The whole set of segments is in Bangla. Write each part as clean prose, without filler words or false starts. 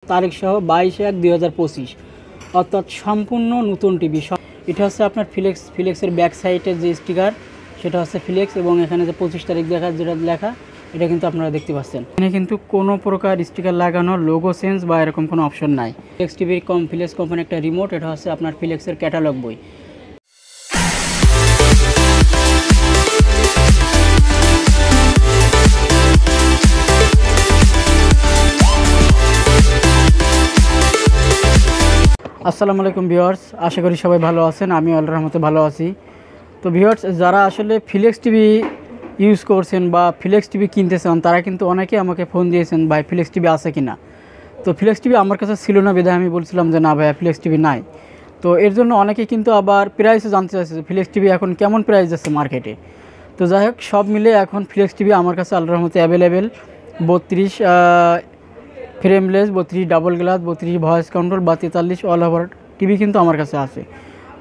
তারিখ সহ 22/1/2025 অর্থাৎ সম্পূর্ণ নতুন টিভি। এটা হচ্ছে আপনার ফিলেক্সের ব্যাক সাইডের যে স্টিকার সেটা হচ্ছে ফিলেক্স, এবং এখানে যে 25 তারিখ যেটা লেখা এটা কিন্তু আপনারা দেখতে পাচ্ছেন। এখানে কিন্তু কোনো প্রকার স্টিকার লাগানো, লোগো চেঞ্জ বা এরকম কোনো অপশন নাই। ফিলেক্স টিভির ফিলেক্স কোম্পানির একটা রিমোট, এটা হচ্ছে আপনার ফিলেক্সের ক্যাটালগ বই। আসসালামু আলাইকুম ভিউয়ার্স, আশা করি সবাই ভালো আছেন। আমি আল্লাহর রহমতে ভালো আছি। তো ভিউয়ার্স, যারা আসলে ফিলেক্স টিভি ইউজ করছেন বা ফিলেক্স টিভি কিনতে চান, তারা কিন্তু অনেকে আমাকে ফোন দিয়েছেন, ভাই ফিলেক্স টিভি আছে কিনা। তো ফিলেক্স টিভি আমার কাছে ছিল না বিধায় আমি বলছিলাম যে না ভাই ফিলেক্স টিভি নাই। তো এর জন্য অনেকে কিন্তু আবার প্রাইসও জানতে চাইছে যে ফিলেক্স টিভি এখন কেমন প্রাইস যাচ্ছে মার্কেটে। তো যাই হোক, সব মিলে এখন ফিলেক্স টিভি আমার কাছে আল্লাহর রহমতে available. 32 frameless, 32 double glass, 32 voice control বা 43 অল ওভার টিভি কিন্তু আমার কাছে আছে।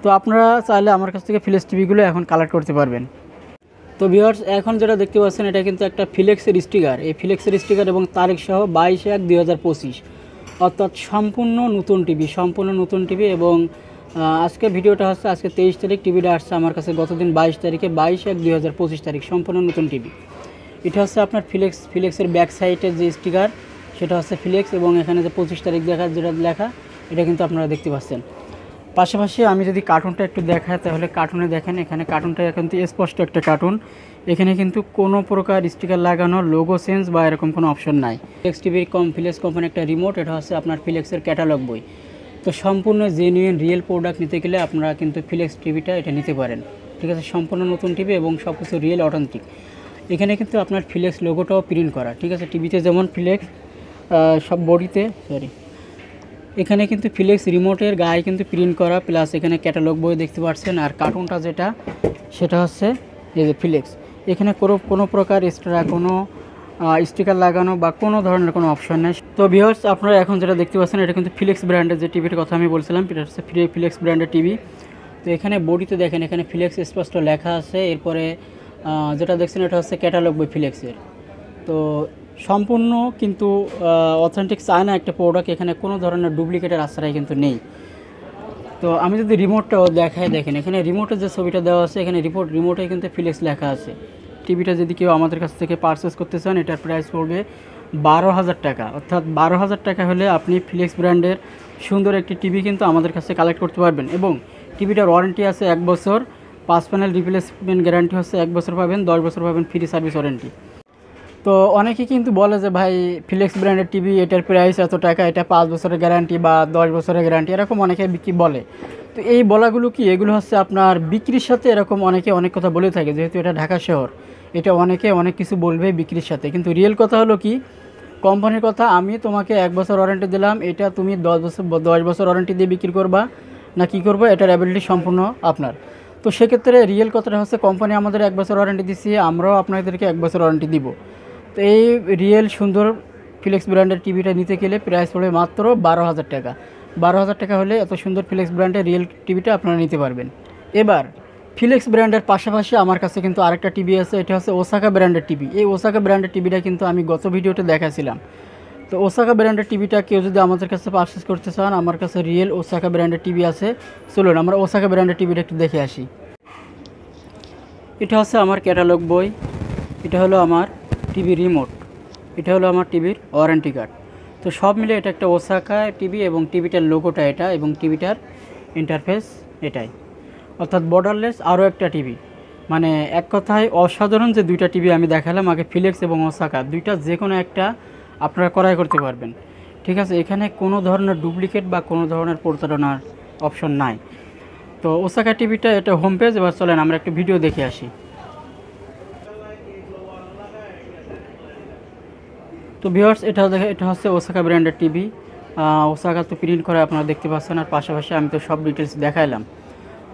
তো আপনারা চাইলে আমার কাছ থেকে ফিলেক্স টিভিগুলো এখন কালেক্ট করতে পারবেন। তো ভিউয়ার্স, এখন যেটা দেখতে পাচ্ছেন এটা কিন্তু একটা ফিলেক্সের স্টিকার। এই ফিলেক্সের স্টিকার এবং তারিখ সহ 22/1/2025 অর্থাৎ সম্পূর্ণ নতুন টিভি। এবং আজকে ভিডিওটা হচ্ছে আজকে 23 তারিখ, টিভিটা আসছে আমার কাছে গতদিন 22 তারিখে, 22/1/2025 তারিখ, সম্পূর্ণ নতুন টিভি। এটা হচ্ছে আপনার ফিলেক্সের ব্যাক সাইডের যে স্টিকার সেটা হচ্ছে ফিলেক্স, এবং এখানে যে 25 তারিখ যেটা লেখা এটা কিন্তু আপনারা দেখতে পাচ্ছেন। পাশাপাশি আমি যদি কার্টুনটা একটু দেখাই, তাহলে কার্টুনে দেখেন, এখানে কার্টুনটা কিন্তু স্পষ্ট একটা কার্টুন। এখানে কিন্তু কোনো প্রকার স্টিকার লাগানো, লোগো চেঞ্জ বা এরকম কোনো অপশন নাই। ফিলেক্স টিভির ফিলেক্স কোম্পানির একটা রিমোট, এটা হচ্ছে আপনার ফিলেক্সের ক্যাটালগ বই। তো সম্পূর্ণ জেনুইন রিয়েল প্রোডাক্ট নিতে গেলে আপনারা কিন্তু ফিলেক্স টিভিটা এটা নিতে পারেন। ঠিক আছে, সম্পূর্ণ নতুন টিভি এবং সব কিছু রিয়েল অথেন্টিক। এখানে কিন্তু আপনার ফিলেক্স লোগোটাও প্রিন্ট করা। ঠিক আছে, টিভিতে যেমন ফিলেক্স সব বডিতে এখানে কিন্তু ফিলেক্স রিমোটের গায়ে কিন্তু প্রিন্ট করা, প্লাস এখানে ক্যাটালগ বই দেখতে পাচ্ছেন। আর কার্টুনটা যেটা সেটা হচ্ছে এই যে ফিলেক্স। এখানে কোনো প্রকার এক্সট্রা কোনো স্টিকার লাগানো বা কোনো ধরনের কোনো অপশন নেই। তো ভিউয়ার্স, আপনারা এখন যেটা দেখতে পাচ্ছেন এটা কিন্তু ফিলেক্স ব্র্যান্ডের যে টিভির কথা আমি বলছিলাম, এটা হচ্ছে ফিলেক্স ব্র্যান্ডের টিভি। তো এখানে বডিতে দেখেন, এখানে ফিলেক্স স্পষ্ট লেখা আছে। এরপরে যেটা দেখছেন এটা হচ্ছে ক্যাটালগ বই ফিলেক্সের। তো সম্পূর্ণ কিন্তু অথেন্টিক চায়না একটা প্রোডাক্ট, এখানে কোনো ধরনের ডুপ্লিকেটের আশ্রয় কিন্তু নেই। তো আমি যদি রিমোটটাও দেখাই, দেখেন এখানে রিমোটের যে ছবিটা দেওয়া আছে, এখানে রিমোটে কিন্তু ফিলেক্স লেখা আছে। টিভিটা যদি কেউ আমাদের কাছ থেকে পারচেস করতে চান, এটার প্রাইস পড়বে 12,000 টাকা। অর্থাৎ 12,000 টাকা হলে আপনি ফিলেক্স ব্র্যান্ডের সুন্দর একটি টিভি কিন্তু আমাদের কাছে কালেক্ট করতে পারবেন। এবং টিভিটার ওয়ারেন্টি আছে 1 বছর, 5 প্যানেল রিপ্লেসমেন্ট গ্যারান্টি হচ্ছে 1 বছর পাবেন, 10 বছর পাবেন ফ্রি সার্ভিস ওয়ারেন্টি। তো অনেকেই কিন্তু বলে যে ভাই ফিলেক্স ব্র্যান্ডের টিভি এটার প্রাইস এত টাকা, এটা 5 বছরের গ্যারান্টি বা 10 বছরের গ্যারান্টি, এরকম অনেকে বিক্রি বলে। তো এই বলাগুলো কি, এগুলো হচ্ছে আপনার বিক্রির সাথে এরকম অনেকে অনেক কথা বলে থাকে। যেহেতু এটা ঢাকা শহর, এটা অনেকে অনেক কিছু বলবে বিক্রির সাথে, কিন্তু রিয়েল কথা হলো কি, কোম্পানির কথা, আমি তোমাকে 1 বছর ওয়ারেন্টি দিলাম, এটা তুমি 10 বছর ওয়ারেন্টি দিয়ে বিক্রি করবা না কী করবো, এটার অ্যাবিলিটি সম্পূর্ণ আপনার। তো সেক্ষেত্রে রিয়েল কথাটা হচ্ছে কোম্পানি আমাদের 1 বছর ওয়ারেন্টি দিচ্ছি, আমরাও আপনাদেরকে 1 বছর ওয়ারেন্টি দিব। তো এই রিয়েল সুন্দর ফিলেক্স ব্র্যান্ডের টিভিটা নিতে গেলে প্রাইস পড়বে মাত্র 12,000 টাকা। 12,000 টাকা হলে এত সুন্দর ফিলেক্স ব্র্যান্ডের রিয়েল টিভিটা আপনারা নিতে পারবেন। এবার ফিলেক্স ব্র্যান্ডের পাশাপাশি আমার কাছে কিন্তু আরেকটা টিভি আছে, এটা হচ্ছে ওসাকা ব্র্যান্ডের টিভি। এই ওসাকা ব্র্যান্ডের টিভিটা কিন্তু আমি গত ভিডিওতে দেখাছিলাম। তো ওসাকা ব্র্যান্ডের টিভিটা কেউ যদি আমাদের কাছে পারচেস করতে চান, আমার কাছে রিয়েল ওসাকা ব্র্যান্ডের টিভি আছে। চলুন আমরা ওসাকা ব্র্যান্ডের টিভিটা একটু দেখে আসি। এটা হচ্ছে আমার ক্যাটালগ বই, এটা হলো আমার টিভি রিমোট, এটা হলো আমার টিভির ওয়ারেন্টি কার্ড। তো সব মিলে এটা একটা ওসাকা টিভি, এবং টিভিটার লোগোটা এটা, এবং টিভিটার ইন্টারফেস এটাই, অর্থাৎ বর্ডারলেস আরও একটা টিভি। মানে এক কথায় অসাধারণ যে দুইটা টিভি আমি দেখালাম, আগে ফিলেক্স এবং ওসাকা, দুইটা যে কোনো একটা আপনারা ক্রয় করতে পারবেন। ঠিক আছে, এখানে কোনো ধরনের ডুপ্লিকেট বা কোনো ধরনের প্রতারণার অপশন নাই। তো ওসাকা টিভিটা এটা হোম পেজ। এবার চলেন আমরা একটা ভিডিও দেখে আসি। তো ভিউয়ার্স, এটা হচ্ছে ওসাকা ব্র্যান্ডের টিভি। ওসাকা তো প্রিন্ট করে আপনারা দেখতে পাচ্ছেন, আর পাশাপাশি আমি তো সব ডিটেলস দেখাইলাম।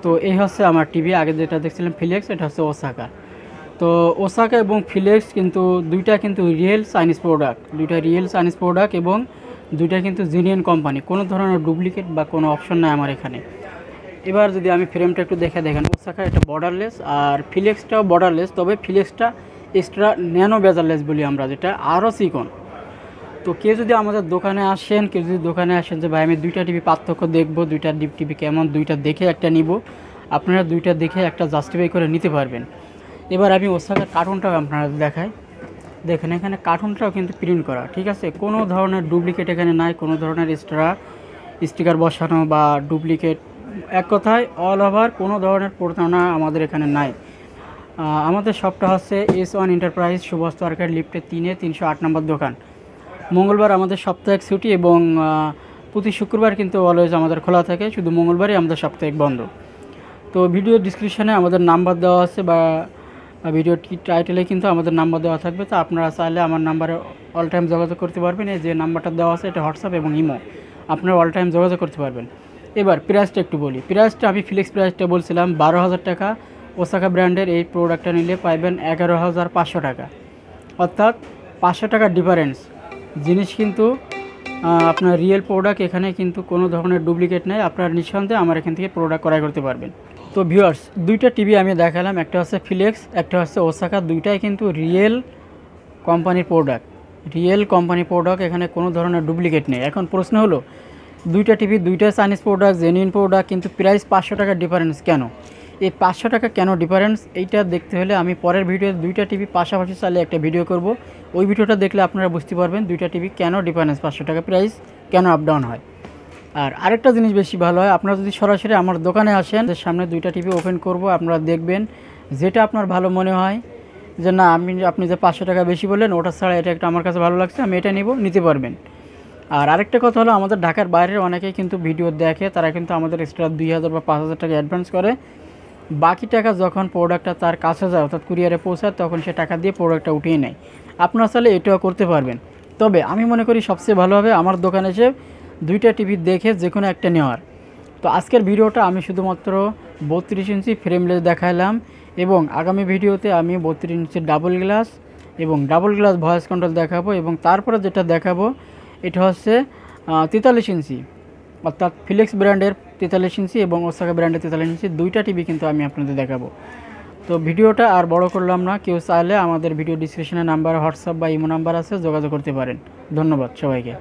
তো এই হচ্ছে আমার টিভি। আগে যেটা দেখছিলাম ফিলেক্স, এটা হচ্ছে ওসাকা। তো ওসাকা এবং ফিলেক্স কিন্তু দুইটা কিন্তু রিয়েল চাইনিজ প্রোডাক্ট, এবং দুইটা কিন্তু জেনুইন কোম্পানি, কোনো ধরনের ডুপ্লিকেট বা কোনো অপশন নাই আমার এখানে। এবার যদি আমি ফ্রেমটা একটু দেখেন, ওসাকা এটা বর্ডারলেস, আর ফিলেক্সটাও বর্ডারলেস, তবে ফিলেক্সটা এক্সট্রা ন্যানো বেজারলেস বলি আমরা, যেটা আরও চিকন। তো কেউ যদি আমাদের দোকানে আসেন, যে ভাই আমি দুইটা টিভি পার্থক্য দেখবো, দুইটা টিভি কেমন, দুইটা দেখে একটা নিব, আপনারা দুইটা দেখে একটা জাস্টিফাই করে নিতে পারবেন। এবার আমি ওসাকার কার্টুনটাও আপনারা দেখাই। দেখেন এখানে কার্টুনটাও কিন্তু প্রিন্ট করা, ঠিক আছে, কোনো ধরনের ডুপ্লিকেট এখানে নাই, কোনো ধরনের স্টিকার বসানো বা ডুপ্লিকেট, এক কথায় অল ওভার কোনো ধরনের প্রতারণা আমাদের এখানে নাই। আমাদের শপটা হচ্ছে S1 এন্টারপ্রাইজ, সুভাষ আর্কেড, লিফটের 3-এ 308 নম্বর দোকান। মঙ্গলবার আমাদের সাপ্তাহিক ছুটি এবং প্রতি শুক্রবার কিন্তু অলওয়েজ আমাদের খোলা থাকে, শুধু মঙ্গলবারই আমাদের সাপ্তাহিক বন্ধ। তো ভিডিও ডিসক্রিপশানে আমাদের নাম্বার দেওয়া আছে বা ভিডিও টাইটেলে কিন্তু আমাদের নাম্বার দেওয়া থাকবে। তো আপনারা চাইলে আমার নাম্বারে অল টাইম যোগাযোগ করতে পারবেন। এই যে নাম্বারটা দেওয়া আছে এটা হোয়াটসঅ্যাপ এবং ইমো, আপনারা অল টাইম যোগাযোগ করতে পারবেন। এবার প্রাইসটা একটু বলি। প্রাইসটা আমি ফিলিক্স প্রাইসটা বলছিলাম 12,000 টাকা। ওসাকা ব্র্যান্ডের এই প্রোডাক্টটা নিলে পাইবেন 11,500 টাকা, অর্থাৎ 500 টাকার ডিফারেন্স। জিনিস কিন্তু আপনার রিয়েল প্রোডাক্ট, এখানে কিন্তু কোনো ধরনের ডুপ্লিকেট নেই। আপনার নিঃসন্দেহে আমার এখান থেকে প্রোডাক্ট ক্রয় করতে পারবেন। তো ভিউয়ার্স, দুইটা টিভি আমি দেখালাম, একটা হচ্ছে ফিলিক্স, একটা হচ্ছে ওসাকা। দুইটাই কিন্তু রিয়েল কোম্পানির প্রোডাক্ট, এখানে কোনো ধরনের ডুপ্লিকেট নেই। এখন প্রশ্ন হলো, দুইটা টিভি দুইটা চাইনিজ প্রোডাক্ট, জেনুইন প্রোডাক্ট, কিন্তু প্রাইস 500 টাকার ডিফারেন্স কেন? এই 500 টাকা কেন ডিফারেন্স, এইটা দেখতে হলে আমি পরের ভিডিওতে দুইটা টিভি পাশাপাশি চালিয়ে একটা ভিডিও করব। ওই ভিডিওটা দেখলে আপনারা বুঝতে পারবেন দুইটা টিভি কেন ডিফারেন্স, 500 টাকা প্রাইস কেন আপ ডাউন হয়। আর আরেকটা জিনিস বেশি ভালো হয়, আপনারা যদি সরাসরি আমার দোকানে আসেন, সামনে দুইটা টিভি ওপেন করব, আপনারা দেখবেন যেটা আপনার ভালো মনে হয়, যে না আপনি যে 500 টাকা বেশি বললেন ওটা ছাড়া এটা একটা আমার কাছে ভালো লাগছে, আমি এটা নিতে পারবেন। আর আরেকটা কথা হলো, আমাদের ঢাকার বাইরের অনেকেই কিন্তু ভিডিও দেখে, তারা কিন্তু আমাদের এক্সট্রা 2,000 বা 5,000 টাকা অ্যাডভান্স করে। বাকি টাকা যখন প্রোডাক্টটা তার কাছে যায়, অর্থাৎ কুরিয়ারে পৌঁছায়, তখন সে টাকা দিয়ে প্রোডাক্টটা উঠিয়ে নেয়। আপনারা চাইলে এটাও করতে পারবেন। তবে আমি মনে করি সবচেয়ে ভালো হবে আমার দোকানে এসে দুইটা টিভি দেখে যে কোনো একটা নেওয়ার। তো আজকের ভিডিওটা আমি শুধুমাত্র 32 ইঞ্চি ফ্রেমলেস দেখালাম, এবং আগামী ভিডিওতে আমি 32 ইঞ্চি ডাবল গ্লাস এবং ডাবল গ্লাস ভয়েস কন্ট্রোল দেখাবো, এবং তারপরে যেটা দেখাবো এটা হচ্ছে 43 ইঞ্চি, অর্থাৎ ফিলিক্স ব্র্যান্ডের 43 ইঞ্চি এবং ওসাকা ব্র্যান্ডের 43 ইঞ্চি দুইটা টিভি কিন্তু আমি আপনাদের দেখাবো। তো ভিডিওটা আর বড় করলাম না, কেউ চাইলে আমাদের ভিডিও ডিসক্রিপশনে নাম্বার, হোয়াটসঅ্যাপ বা ইমো নাম্বার আছে, যোগাযোগ করতে পারেন। ধন্যবাদ সবাইকে।